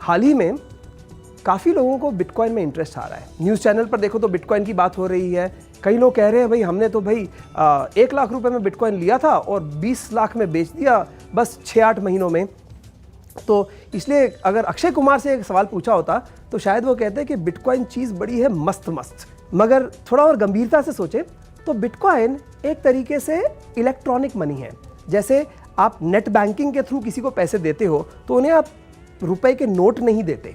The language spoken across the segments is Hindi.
हाल ही में काफ़ी लोगों को बिटकॉइन में इंटरेस्ट आ रहा है। न्यूज़ चैनल पर देखो तो बिटकॉइन की बात हो रही है। कई लोग कह रहे हैं भाई हमने तो भाई 1 लाख रुपए में बिटकॉइन लिया था और 20 लाख में बेच दिया बस 6-8 महीनों में। तो इसलिए अगर अक्षय कुमार से एक सवाल पूछा होता तो शायद वो कहते हैं कि बिटकॉइन चीज़ बड़ी है मस्त मस्त। मगर थोड़ा और गंभीरता से सोचें तो बिटकॉइन एक तरीके से इलेक्ट्रॉनिक मनी है। जैसे आप नेट बैंकिंग के थ्रू किसी को पैसे देते हो तो उन्हें आप रुपए के नोट नहीं देते,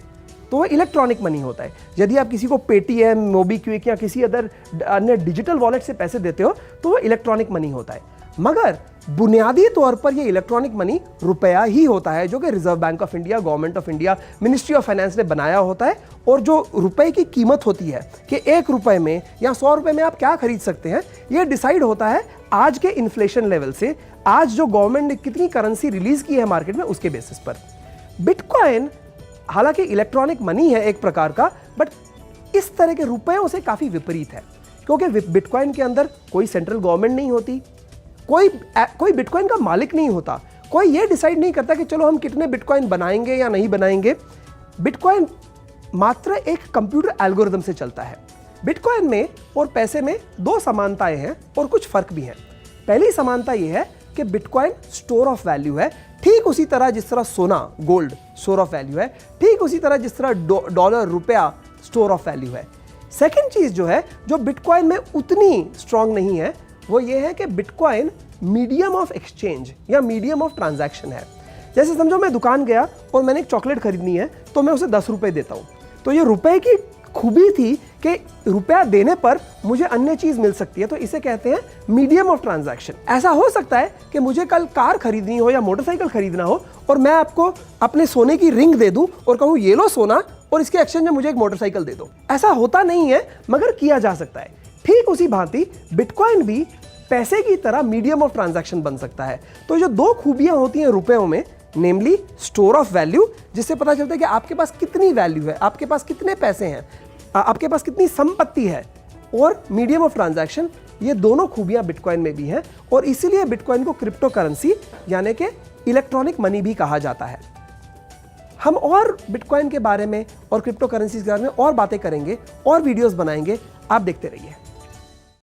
तो वो इलेक्ट्रॉनिक मनी होता है। यदि आप किसी को पेटीएम, मोबीक्विक या किसी अन्य डिजिटल वॉलेट से पैसे देते हो तो वो इलेक्ट्रॉनिक मनी होता है। मगर बुनियादी तौर पर ये इलेक्ट्रॉनिक मनी रुपया ही होता है, जो कि reserve bank of India, government of India, ministry of finance ने बनाया होता है। और जो रुपए की कीमत होती है कि 1 रुपए में या 100 रुपए में आप क्या खरीद सकते हैं, ये डिसाइड होता है आज के इन्फ्लेशन लेवल से, आज जो गवर्नमेंट ने कितनी करेंसी रिलीज की है मार्केट में उसके बेसिस पर। बिटकॉइन हालांकि इलेक्ट्रॉनिक मनी है एक प्रकार का, बट इस तरह के रुपयों से काफी विपरीत है, क्योंकि बिटकॉइन के अंदर कोई सेंट्रल गवर्नमेंट नहीं होती, कोई बिटकॉइन का मालिक नहीं होता, कोई ये डिसाइड नहीं करता कि चलो हम कितने बिटकॉइन बनाएंगे या नहीं बनाएंगे। बिटकॉइन मात्र एक कंप्यूटर एल्गोरिथम से चलता है। बिटकॉइन में और पैसे में 2 समानताएं हैं और कुछ फर्क भी हैं। पहली समानता यह है कि बिटकॉइन स्टोर ऑफ वैल्यू है, ठीक उसी तरह जिस तरह सोना, गोल्ड स्टोर ऑफ वैल्यू है, ठीक उसी तरह जिस तरह डॉलर, रुपया स्टोर ऑफ वैल्यू है। सेकंड चीज जो है, जो बिटकॉइन में उतनी स्ट्रांग नहीं है, वो ये है कि बिटकॉइन मीडियम ऑफ एक्सचेंज या मीडियम ऑफ ट्रांजैक्शन है। जैसे समझो मैं दुकान गया और मैंने एक चॉकलेट खरीदनी है तो मैं उसे 10 रुपए देता हूं, तो ये रुपए की खूबी थी कि रुपया देने पर मुझे अन्य चीज मिल सकती है, तो इसे कहते हैं मीडियम ऑफ ट्रांजैक्शन। ऐसा हो सकता है कि मुझे कल कार खरीदनी हो या मोटरसाइकिल खरीदना हो और मैं आपको अपने सोने की रिंग दे दूं और कहूं ये लो सोना और इसके एक्सचेंज में मुझे एक मोटरसाइकिल दे दो। ऐसा होता नहीं है मगर किया जा सकता है। ठीक उसी भांति बिटकॉइन भी पैसे की तरह मीडियम ऑफ ट्रांजैक्शन बन सकता है। तो जो 2 खूबियां होती हैं रुपयों में, नेमली स्टोर ऑफ वैल्यू, जिससे पता चलता है कि आपके पास कितनी वैल्यू है, आपके पास कितने पैसे हैं, आपके पास कितनी संपत्ति है, और मीडियम ऑफ ट्रांजैक्शन, ये दोनों खूबियां बिटकॉइन में भी हैं और इसीलिए बिटकॉइन को क्रिप्टो करेंसी यानी कि इलेक्ट्रॉनिक मनी भी कहा जाता है। हम और बिटकॉइन के बारे में और क्रिप्टो करेंसीज के बारे में और बातें करेंगे और वीडियोस बनाएंगे, आप देखते रहिए।